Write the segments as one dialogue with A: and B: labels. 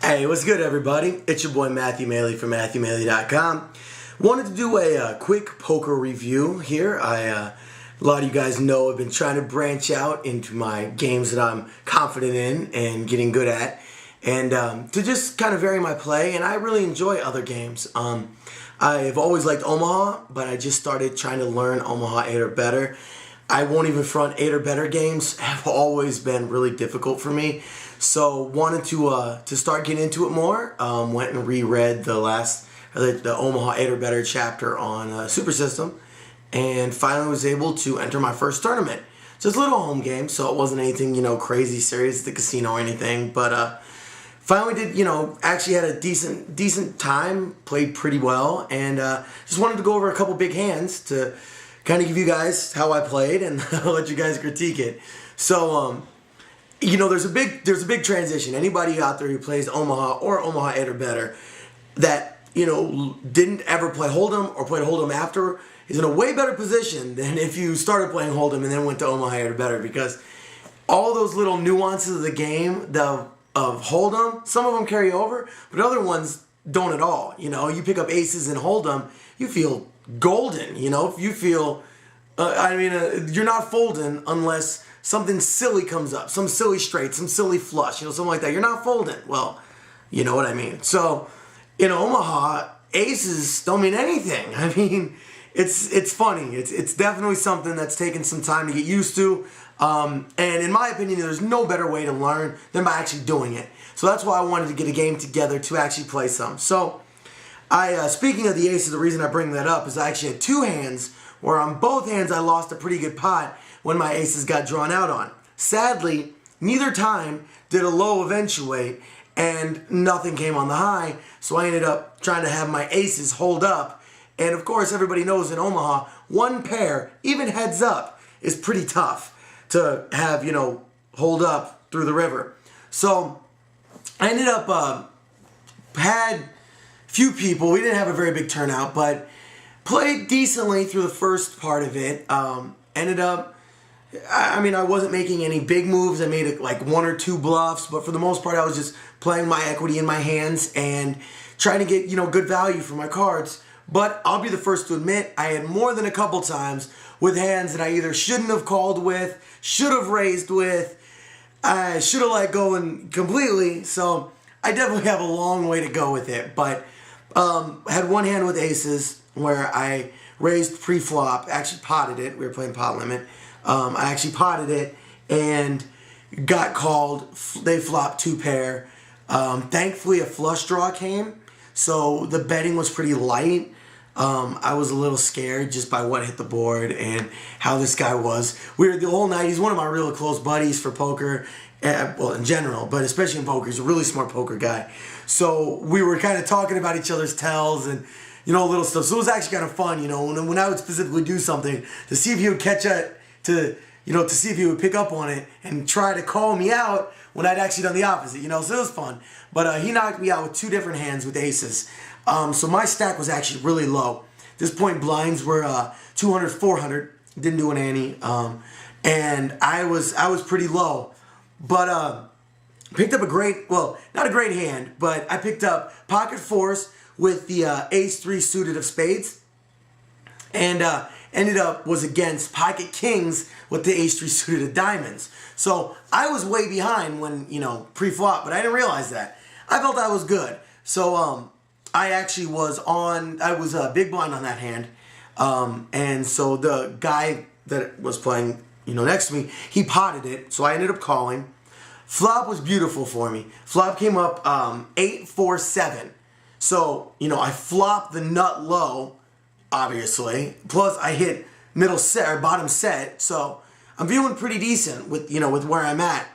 A: Hey, what's good, everybody? It's your boy Matthew Maley from MatthewMaley.com. Wanted to do a quick poker review here. A lot of you guys know I've been trying to branch out into my games that I'm confident in and getting good at, and to just kind of vary my play. And I really enjoy other games. I've always liked Omaha, but I just started trying to learn Omaha 8 or better. I won't even front 8 or better games have always been really difficult for me. So wanted to start getting into it more. Went and reread the Omaha 8 or better chapter on Super System, and finally was able to enter my first tournament. Just a little home game, so it wasn't anything crazy serious at the casino or anything. But finally did actually had a decent time, played pretty well, and just wanted to go over a couple big hands to kind of give you guys how I played and let you guys critique it. So there's a big transition. Anybody out there who plays Omaha or Omaha 8 or better that didn't ever play Hold'em or played Hold'em after is in a way better position than if you started playing Hold'em and then went to Omaha 8 or better, because all those little nuances of the game of Hold'em, some of them carry over, but other ones don't at all. You pick up aces in Hold'em, you feel golden. You feel you're not folding unless something silly comes up, some silly straight, some silly flush, something like that. You're not folding. Well, you know what I mean. So in Omaha, aces don't mean anything. It's funny. It's definitely something that's taken some time to get used to. And in my opinion, there's no better way to learn than by actually doing it. So that's why I wanted to get a game together to actually play some. So speaking of the aces, the reason I bring that up is I actually had two hands where on both hands I lost a pretty good pot when my aces got drawn out on. Sadly, neither time did a low eventuate and nothing came on the high, so I ended up trying to have my aces hold up. And of course, everybody knows in Omaha, one pair, even heads up, is pretty tough to have, hold up through the river. So I ended up, had few people. We didn't have a very big turnout, but played decently through the first part of it. Ended up, I wasn't making any big moves. I made like one or two bluffs, but for the most part, I was just playing my equity in my hands and trying to get, good value for my cards. But I'll be the first to admit, I had more than a couple times with hands that I either shouldn't have called with, should have raised with, I should have let go completely. So I definitely have a long way to go with it. But had one hand with aces where I raised pre-flop, actually potted it. We were playing pot limit. I actually potted it and got called. They flopped two pair. Thankfully, a flush draw came, so the betting was pretty light. I was a little scared just by what hit the board and how this guy was. We were the whole night. He's one of my real close buddies for poker. Well, in general, but especially in poker. He's a really smart poker guy. So we were kind of talking about each other's tells and, little stuff. So it was actually kind of fun, when I would specifically do something to see if he would catch it, to see if he would pick up on it and try to call me out when I'd actually done the opposite, so it was fun. But he knocked me out with two different hands with aces. So my stack was actually really low. At this point, blinds were 200, 400. Didn't do an ante. And I was pretty low. But picked up not a great hand, but I picked up pocket fours with the ace-3 suited of spades, and was against pocket kings with the ace-3 suited of diamonds. So I was way behind when, pre-flop, but I didn't realize that. I felt I was good. So I actually was a big blind on that hand, and so the guy that was playing, next to me, he potted it, so I ended up calling. Flop was beautiful for me. Flop came up 8-4-7. So, I flopped the nut low, obviously. Plus, I hit middle set or bottom set. So, I'm feeling pretty decent with, with where I'm at.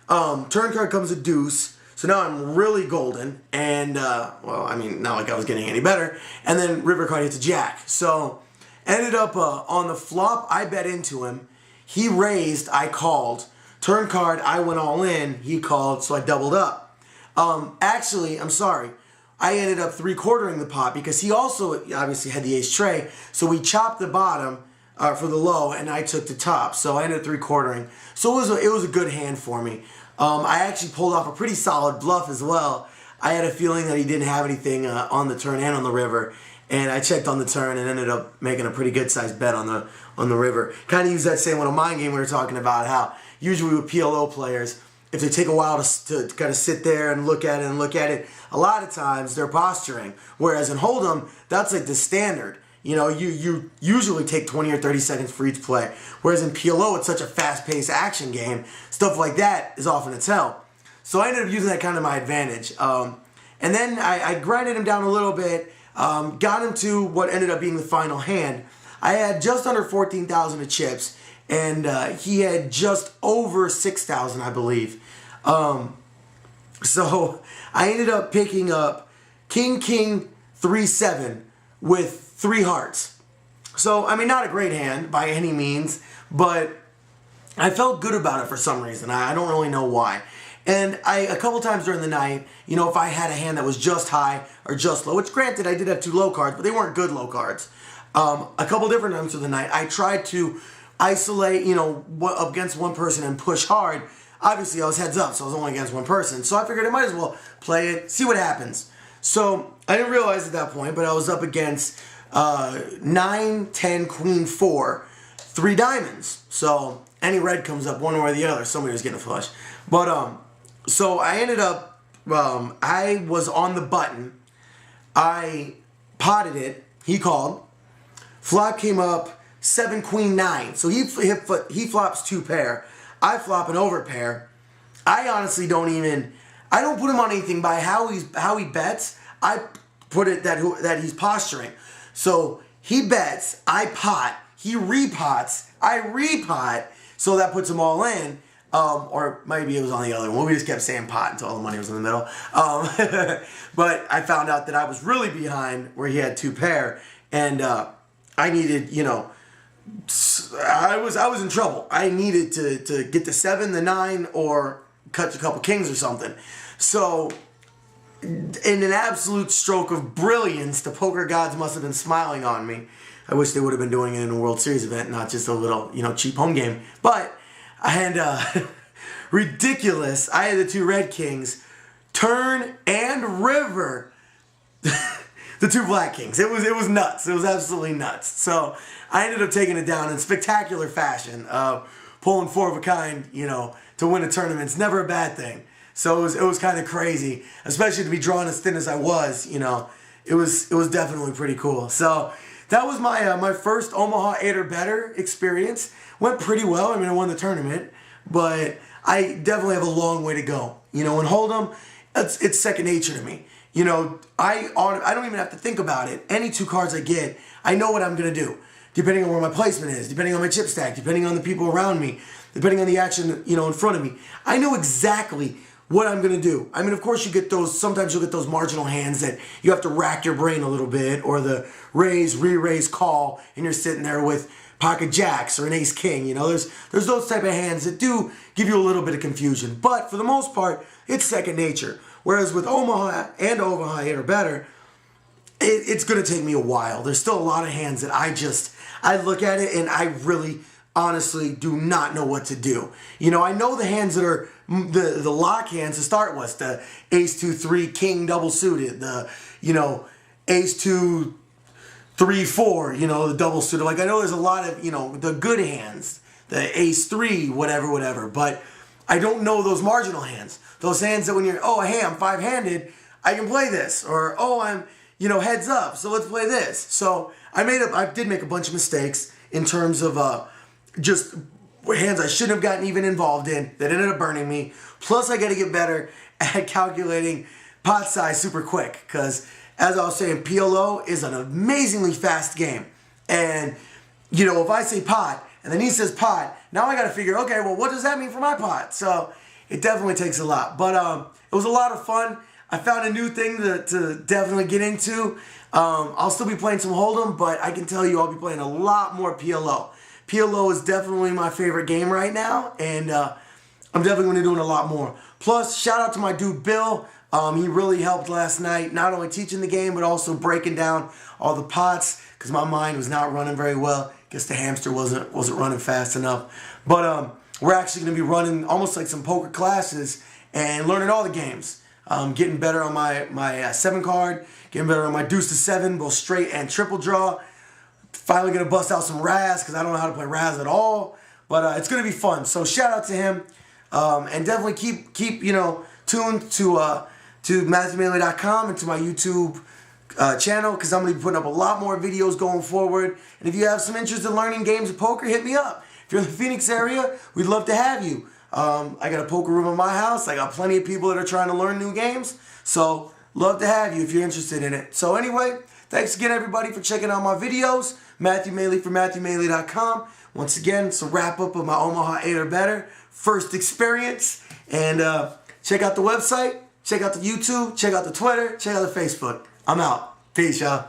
A: Turn card comes a deuce. So now I'm really golden. And, not like I was getting any better. And then river card hits a jack. So, ended up on the flop, I bet into him. He raised, I called. Turn card, I went all in. He called, so I doubled up. Actually, I'm sorry. I ended up 3/4ing the pot because he also obviously had the ace tray. So we chopped the bottom for the low, and I took the top. So I ended up 3/4ing. So it was a good hand for me. I actually pulled off a pretty solid bluff as well. I had a feeling that he didn't have anything on the turn and on the river. And I checked on the turn and ended up making a pretty good sized bet on the river. Kind of use that same little mind game we were talking about, how usually with PLO players, if they take a while to kind of sit there and look at it, a lot of times they're posturing. Whereas in Hold'em, that's like the standard. You know, you usually take 20 or 30 seconds for each play. Whereas in PLO, it's such a fast-paced action game. Stuff like that is often a tell. So I ended up using that kind of my advantage. And then I grinded him down a little bit. Got him to what ended up being the final hand. I had just under 14,000 of chips, and he had just over 6,000, I believe. So I ended up picking up King, 3-7 with 3 hearts. So, I mean, not a great hand by any means, but I felt good about it for some reason. I don't really know why. And a couple times during the night, you know, if I had a hand that was just high or just low, which granted I did have 2 low cards, but they weren't good low cards. A couple different times through the night, I tried to isolate, you know, against one person and push hard. Obviously, I was heads up, so I was only against one person. So I figured I might as well play it, see what happens. So I didn't realize at that point, but I was up against 9, 10, Queen, 4, 3 diamonds. So any red comes up one way or the other. Somebody was getting a flush. But so I ended up, I was on the button. I potted it. He called. Flop came up 7, Queen, 9. So he flops 2 pair. I flop an overpair. I honestly don't put him on anything by how he bets. I put it that he's posturing. So he bets, I pot, he repots, I repot, so that puts them all in. Or maybe it was on the other one. We just kept saying pot until all the money was in the middle. But I found out that I was really behind where he had 2 pair, and I needed, you know, I was in trouble. I needed to get the 7, the 9, or cut a couple kings or something. So, in an absolute stroke of brilliance, the poker gods must have been smiling on me. I wish they would have been doing it in a World Series event, not just a little, you know, cheap home game. But ridiculous. I had the 2 red kings, turn and river. The 2 black kings. It was nuts. It was absolutely nuts. So I ended up taking it down in spectacular fashion. Pulling 4 of a kind, you know, to win a tournament's never a bad thing. So it was kind of crazy, especially to be drawn as thin as I was. You know, it was definitely pretty cool. So that was my my first Omaha 8 or better experience. Went pretty well. I mean, I won the tournament, but I definitely have a long way to go. You know, in Hold'em, it's second nature to me. You know, I don't even have to think about it. Any 2 cards I get, I know what I'm going to do. Depending on where my placement is, depending on my chip stack, depending on the people around me, depending on the action, you know, in front of me. I know exactly what I'm going to do. I mean, of course, sometimes you'll get those marginal hands that you have to rack your brain a little bit, or the raise, re-raise, call, and you're sitting there with pocket jacks or an ace king. You know, there's those type of hands that do give you a little bit of confusion. But for the most part, it's second nature. Whereas with Omaha and Omaha 8 or better, it's going to take me a while. There's still a lot of hands that I look at it and I really, honestly, do not know what to do. You know, I know the hands that are the lock hands to start with, the ace 2 3 king double suited, the, you know, ace 2 3 4, you know, the double suited. Like, I know there's a lot of, you know, the good hands, the ace 3 whatever, but I don't know those marginal hands. Those hands that when you're, oh, hey, I'm 5-handed, I can play this, or oh, I'm, you know, heads up, so let's play this. So I did make a bunch of mistakes in terms of just hands I shouldn't have gotten even involved in that ended up burning me. Plus, I got to get better at calculating pot size super quick, because as I was saying, PLO is an amazingly fast game. And, you know, if I say pot and then he says pot, now I got to figure, okay, well, what does that mean for my pot? So it definitely takes a lot. But it was a lot of fun. I found a new thing to definitely get into. I'll still be playing some Hold'em, but I can tell you I'll be playing a lot more PLO. PLO is definitely my favorite game right now, and I'm definitely going to be doing a lot more. Plus, shout out to my dude Bill. He really helped last night, not only teaching the game, but also breaking down all the pots, because my mind was not running very well. Guess the hamster wasn't running fast enough. But we're actually going to be running almost like some poker classes and learning all the games. Getting better on my 7 card, getting better on my deuce to 7, both straight and triple draw. Finally gonna bust out some Raz because I don't know how to play Raz at all, but it's gonna be fun. So shout out to him, and definitely keep tuned to MatthewMailey.com and to my YouTube channel, because I'm gonna be putting up a lot more videos going forward. And if you have some interest in learning games of poker, hit me up. If you're in the Phoenix area, we'd love to have you. I got a poker room in my house. I got plenty of people that are trying to learn new games, so love to have you if you're interested in it. So anyway, thanks again everybody for checking out my videos. Matthew Mailey for MatthewMailey.com. Once again, it's a wrap up of my Omaha 8 or better first experience. And check out the website, check out the YouTube, check out the Twitter, check out the Facebook. I'm out. Peace, y'all.